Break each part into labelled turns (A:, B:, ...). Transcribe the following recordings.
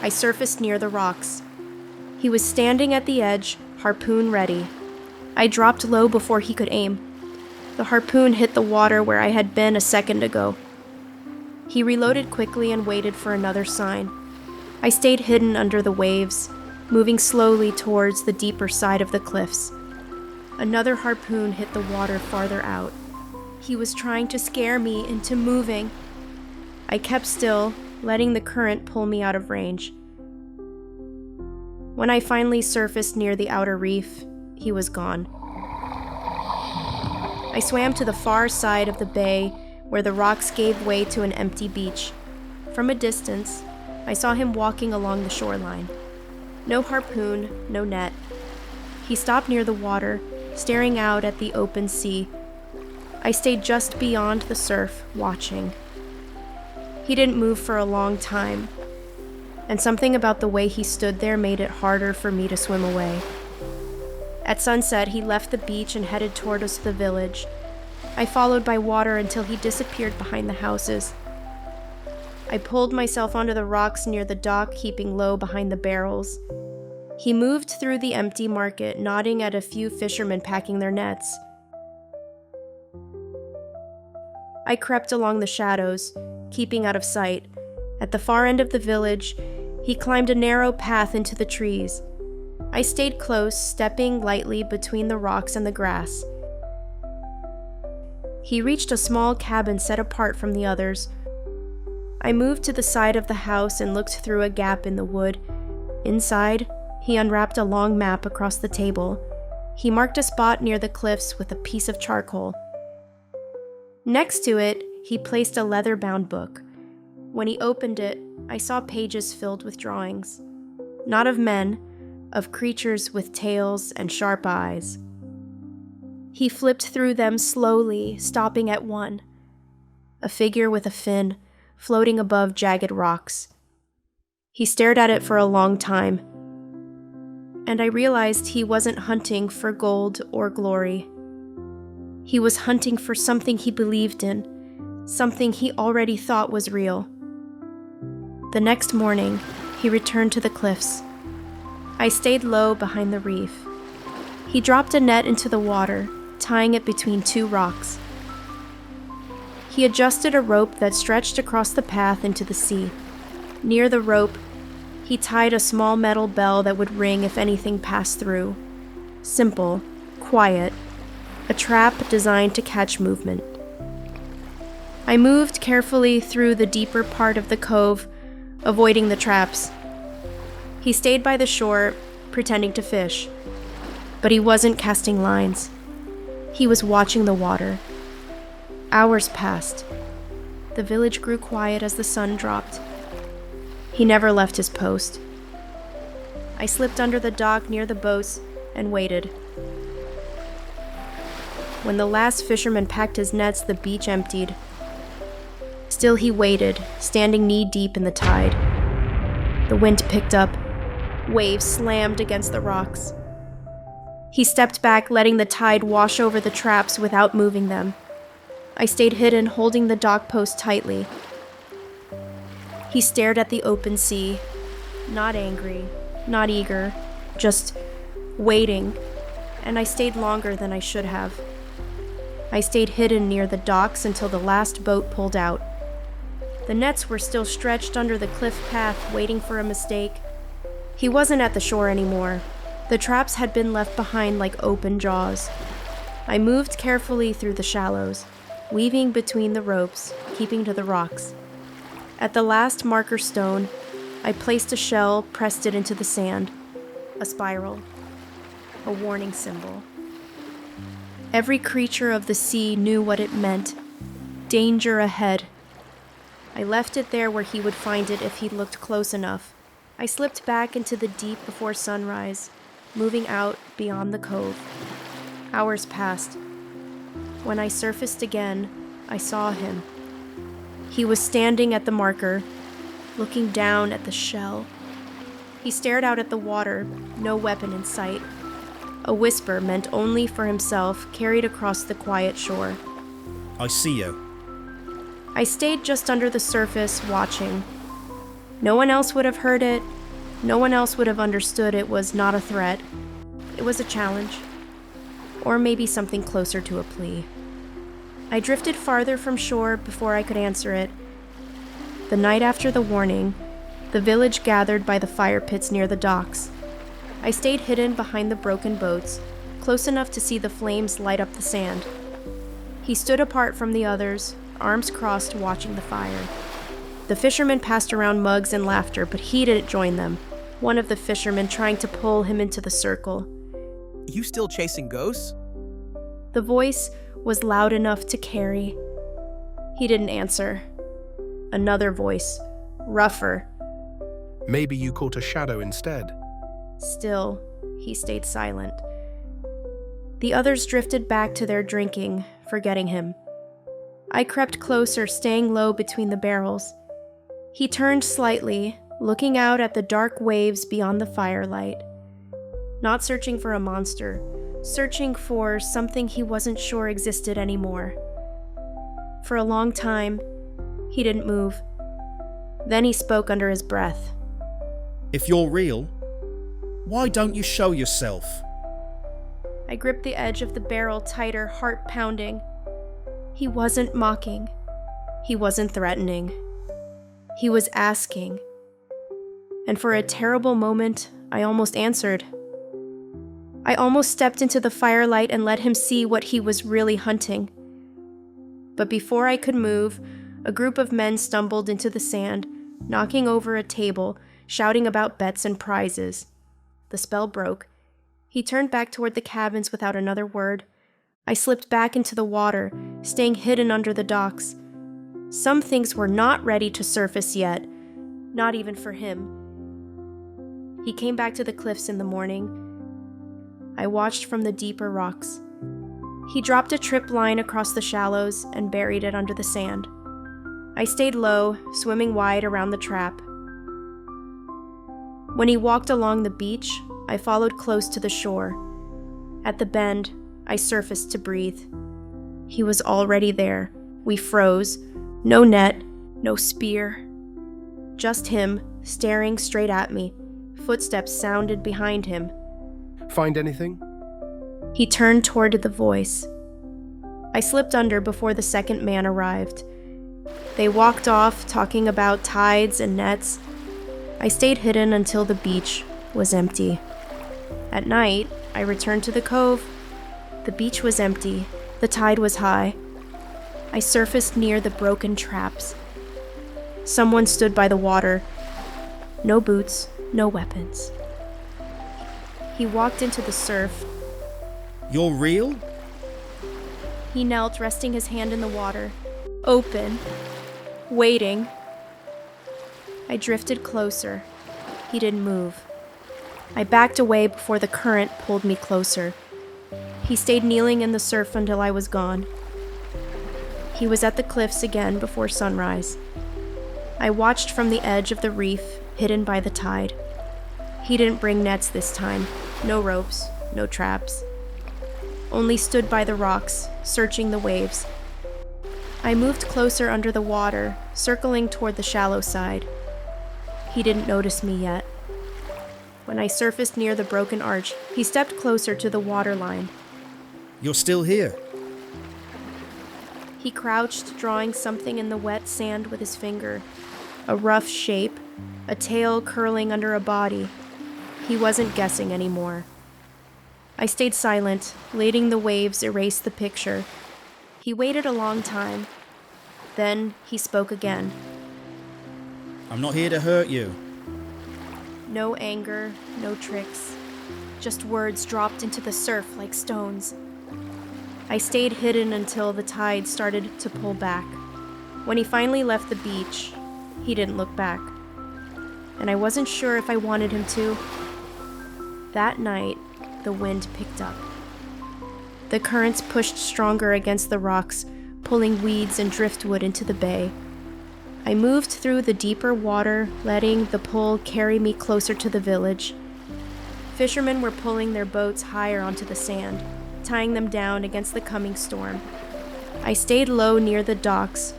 A: I surfaced near the rocks. He was standing at the edge, harpoon ready. I dropped low before he could aim. The harpoon hit the water where I had been a second ago. He reloaded quickly and waited for another sign. I stayed hidden under the waves, moving slowly towards the deeper side of the cliffs. Another harpoon hit the water farther out. He was trying to scare me into moving. I kept still, letting the current pull me out of range. When I finally surfaced near the outer reef, he was gone. I swam to the far side of the bay where the rocks gave way to an empty beach. From a distance, I saw him walking along the shoreline. No harpoon, no net. He stopped near the water, staring out at the open sea. I stayed just beyond the surf, watching. He didn't move for a long time, and something about the way he stood there made it harder for me to swim away. At sunset, he left the beach and headed toward us, the village. I followed by water until he disappeared behind the houses. I pulled myself onto the rocks near the dock, keeping low behind the barrels. He moved through the empty market, nodding at a few fishermen packing their nets. I crept along the shadows, keeping out of sight. At the far end of the village, he climbed a narrow path into the trees. I stayed close, stepping lightly between the rocks and the grass. He reached a small cabin set apart from the others. I moved to the side of the house and looked through a gap in the wood. Inside, he unwrapped a long map across the table. He marked a spot near the cliffs with a piece of charcoal. Next to it, he placed a leather-bound book. When he opened it, I saw pages filled with drawings. Not of men, of creatures with tails and sharp eyes. He flipped through them slowly, stopping at one. A figure with a fin, floating above jagged rocks. He stared at it for a long time, and I realized he wasn't hunting for gold or glory. He was hunting for something he believed in, something he already thought was real. The next morning, he returned to the cliffs. I stayed low behind the reef. He dropped a net into the water, tying it between two rocks. He adjusted a rope that stretched across the path into the sea. Near the rope, he tied a small metal bell that would ring if anything passed through. Simple, quiet, a trap designed to catch movement. I moved carefully through the deeper part of the cove, avoiding the traps. He stayed by the shore, pretending to fish, but he wasn't casting lines. He was watching the water. Hours passed. The village grew quiet as the sun dropped. He never left his post. I slipped under the dock near the boats and waited. When the last fisherman packed his nets, the beach emptied. Still he waited, standing knee-deep in the tide. The wind picked up. Waves slammed against the rocks. He stepped back, letting the tide wash over the traps without moving them. I stayed hidden, holding the dock post tightly. He stared at the open sea, not angry, not eager, just waiting, and I stayed longer than I should have. I stayed hidden near the docks until the last boat pulled out. The nets were still stretched under the cliff path, waiting for a mistake. He wasn't at the shore anymore. The traps had been left behind like open jaws. I moved carefully through the shallows, weaving between the ropes, keeping to the rocks. At the last marker stone, I placed a shell, pressed it into the sand. A spiral. A warning symbol. Every creature of the sea knew what it meant. Danger ahead. I left it there where he would find it if he looked close enough. I slipped back into the deep before sunrise, moving out beyond the cove. Hours passed. When I surfaced again, I saw him. He was standing at the marker, looking down at the shell. He stared out at the water, no weapon in sight. A whisper meant only for himself carried across the quiet shore.
B: I see you.
A: I stayed just under the surface, watching. No one else would have heard it. No one else would have understood it was not a threat. It was a challenge. Or maybe something closer to a plea. I drifted farther from shore before I could answer it. The night after the warning, the village gathered by the fire pits near the docks. I stayed hidden behind the broken boats, close enough to see the flames light up the sand. He stood apart from the others, arms crossed, watching the fire. The fishermen passed around mugs and laughter, but he didn't join them, one of the fishermen trying to pull him into the circle.
B: You still chasing ghosts?
A: The voice was loud enough to carry. He didn't answer. Another voice, rougher.
C: Maybe you caught a shadow instead.
A: Still, he stayed silent. The others drifted back to their drinking, forgetting him. I crept closer, staying low between the barrels. He turned slightly, looking out at the dark waves beyond the firelight. Not searching for a monster, searching for something he wasn't sure existed anymore. For a long time, he didn't move. Then he spoke under his breath.
D: If you're real, why don't you show yourself?
A: I gripped the edge of the barrel tighter, heart pounding. He wasn't mocking. He wasn't threatening. He was asking. And for a terrible moment, I almost answered. I almost stepped into the firelight and let him see what he was really hunting. But before I could move, a group of men stumbled into the sand, knocking over a table, shouting about bets and prizes. The spell broke. He turned back toward the cabins without another word. I slipped back into the water, staying hidden under the docks. Some things were not ready to surface yet, not even for him. He came back to the cliffs in the morning. I watched from the deeper rocks. He dropped a trip line across the shallows and buried it under the sand. I stayed low, swimming wide around the trap. When he walked along the beach, I followed close to the shore. At the bend, I surfaced to breathe. He was already there. We froze. No net, no spear. Just him, staring straight at me. Footsteps sounded behind him.
C: Find anything?
A: He turned toward the voice. I slipped under before the second man arrived. They walked off, talking about tides and nets. I stayed hidden until the beach was empty. At night, I returned to the cove. The beach was empty. The tide was high. I surfaced near the broken traps. Someone stood by the water. No boots, no weapons. He walked into the surf.
D: You're real?
A: He knelt, resting his hand in the water. Open. Waiting. I drifted closer. He didn't move. I backed away before the current pulled me closer. He stayed kneeling in the surf until I was gone. He was at the cliffs again before sunrise. I watched from the edge of the reef, hidden by the tide. He didn't bring nets this time. No ropes, no traps. Only stood by the rocks, searching the waves. I moved closer under the water, circling toward the shallow side. He didn't notice me yet. When I surfaced near the broken arch, he stepped closer to the waterline.
D: You're still here?
A: He crouched, drawing something in the wet sand with his finger. A rough shape, a tail curling under a body. He wasn't guessing anymore. I stayed silent, letting the waves erase the picture. He waited a long time. Then he spoke again.
D: I'm not here to hurt you.
A: No anger, no tricks. Just words dropped into the surf like stones. I stayed hidden until the tide started to pull back. When he finally left the beach, he didn't look back. And I wasn't sure if I wanted him to. That night, the wind picked up. The currents pushed stronger against the rocks, pulling weeds and driftwood into the bay. I moved through the deeper water, letting the pull carry me closer to the village. Fishermen were pulling their boats higher onto the sand, tying them down against the coming storm. I stayed low near the docks,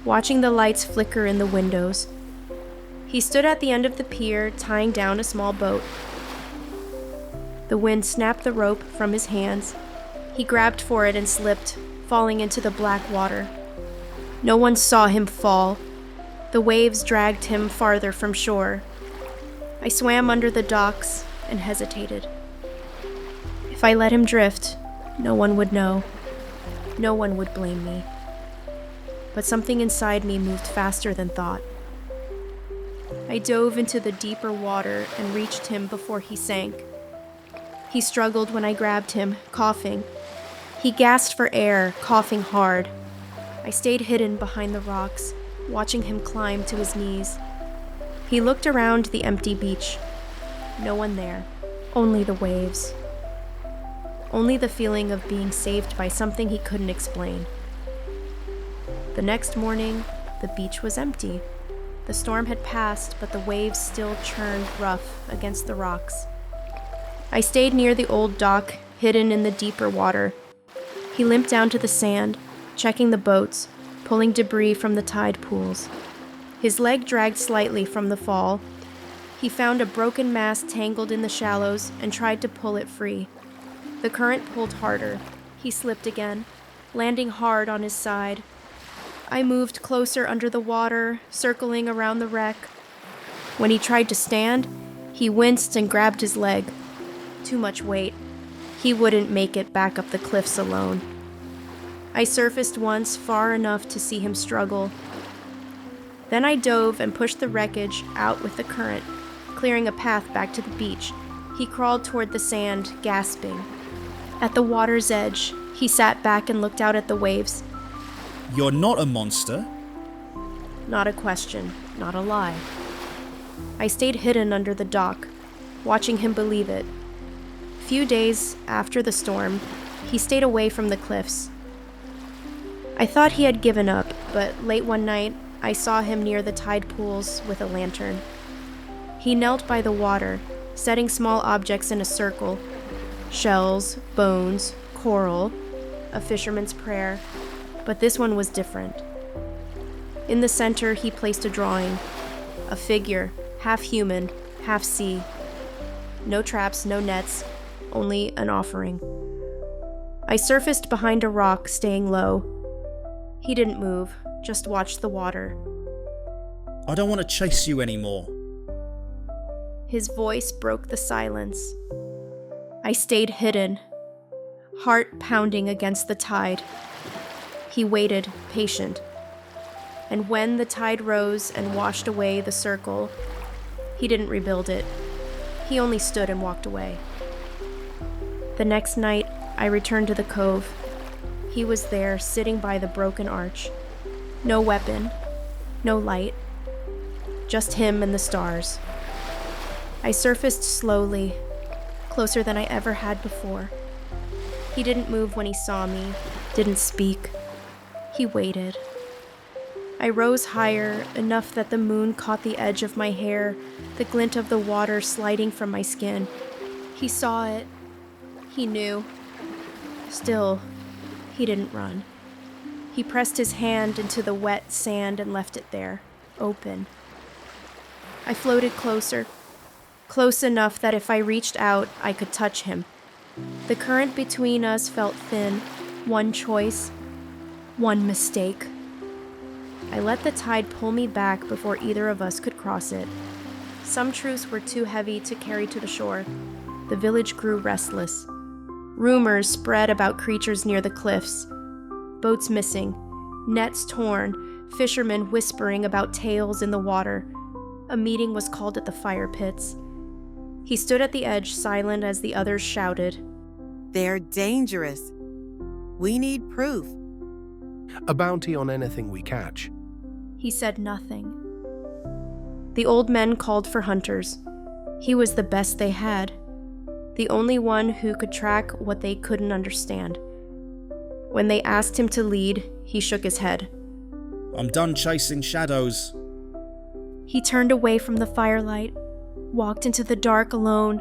A: watching the lights flicker in the windows. He stood at the end of the pier, tying down a small boat. The wind snapped the rope from his hands. He grabbed for it and slipped, falling into the black water. No one saw him fall. The waves dragged him farther from shore. I swam under the docks and hesitated. If I let him drift, no one would know. No one would blame me. But something inside me moved faster than thought. I dove into the deeper water and reached him before he sank. He struggled when I grabbed him, coughing. He gasped for air, coughing hard. I stayed hidden behind the rocks, watching him climb to his knees. He looked around the empty beach. No one there, only the waves. Only the feeling of being saved by something he couldn't explain. The next morning, the beach was empty. The storm had passed, but the waves still churned rough against the rocks. I stayed near the old dock, hidden in the deeper water. He limped down to the sand, checking the boats, pulling debris from the tide pools. His leg dragged slightly from the fall. He found a broken mast tangled in the shallows and tried to pull it free. The current pulled harder. He slipped again, landing hard on his side. I moved closer under the water, circling around the wreck. When he tried to stand, he winced and grabbed his leg. Too much weight. He wouldn't make it back up the cliffs alone. I surfaced once, far enough to see him struggle. Then I dove and pushed the wreckage out with the current, clearing a path back to the beach. He crawled toward the sand, gasping. At the water's edge, he sat back and looked out at the waves.
D: You're not a monster.
A: Not a question, not a lie. I stayed hidden under the dock, watching him believe it. A few days after the storm, he stayed away from the cliffs. I thought he had given up, but late one night, I saw him near the tide pools with a lantern. He knelt by the water, setting small objects in a circle. Shells, bones, coral, a fisherman's prayer. But this one was different. In the center, he placed a drawing. A figure, half human, half sea. No traps, no nets, only an offering. I surfaced behind a rock, staying low. He didn't move, just watched the water.
D: I don't want to chase you anymore.
A: His voice broke the silence. I stayed hidden, heart pounding against the tide. He waited, patient. And when the tide rose and washed away the circle, he didn't rebuild it. He only stood and walked away. The next night, I returned to the cove. He was there, sitting by the broken arch. No weapon, no light, just him and the stars. I surfaced slowly, closer than I ever had before. He didn't move when he saw me, didn't speak. He waited. I rose higher, enough that the moon caught the edge of my hair, the glint of the water sliding from my skin. He saw it. He knew. Still, he didn't run. He pressed his hand into the wet sand and left it there, open. I floated closer, close enough that if I reached out, I could touch him. The current between us felt thin, one choice, one mistake. I let the tide pull me back before either of us could cross it. Some truths were too heavy to carry to the shore. The village grew restless. Rumors spread about creatures near the cliffs. Boats missing, nets torn, fishermen whispering about tales in the water. A meeting was called at the fire pits. He stood at the edge, silent as the others shouted.
E: They're dangerous. We need proof.
C: A bounty on anything we catch.
A: He said nothing. The old men called for hunters. He was the best they had, the only one who could track what they couldn't understand. When they asked him to lead, he shook his head.
D: I'm done chasing shadows.
A: He turned away from the firelight, walked into the dark alone,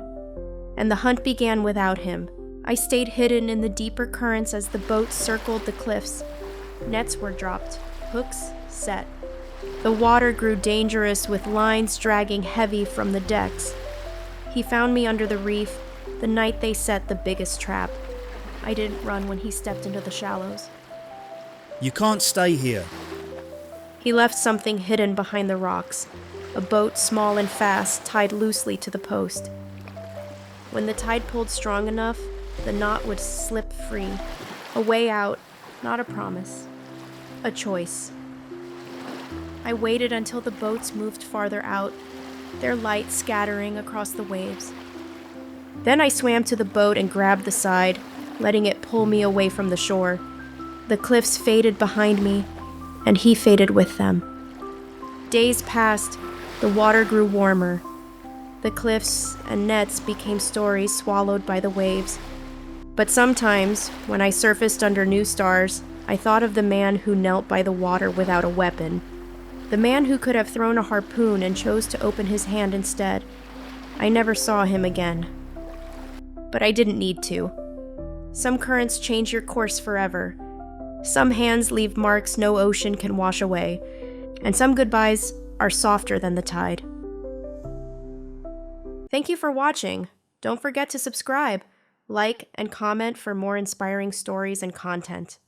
A: and the hunt began without him. I stayed hidden in the deeper currents as the boats circled the cliffs. Nets were dropped, hooks set. The water grew dangerous with lines dragging heavy from the decks. He found me under the reef the night they set the biggest trap. I didn't run when he stepped into the shallows.
D: You can't stay here.
A: He left something hidden behind the rocks, a boat small and fast tied loosely to the post. When the tide pulled strong enough, the knot would slip free. A way out, not a promise. A choice. I waited until the boats moved farther out, their light scattering across the waves. Then I swam to the boat and grabbed the side, letting it pull me away from the shore. The cliffs faded behind me, and he faded with them. Days passed, the water grew warmer. The cliffs and nets became stories swallowed by the waves. But sometimes, when I surfaced under new stars, I thought of the man who knelt by the water without a weapon. The man who could have thrown a harpoon and chose to open his hand instead. I never saw him again. But I didn't need to. Some currents change your course forever. Some hands leave marks no ocean can wash away. And some goodbyes are softer than the tide. Thank you for watching. Don't forget to subscribe, like, and comment for more inspiring stories and content.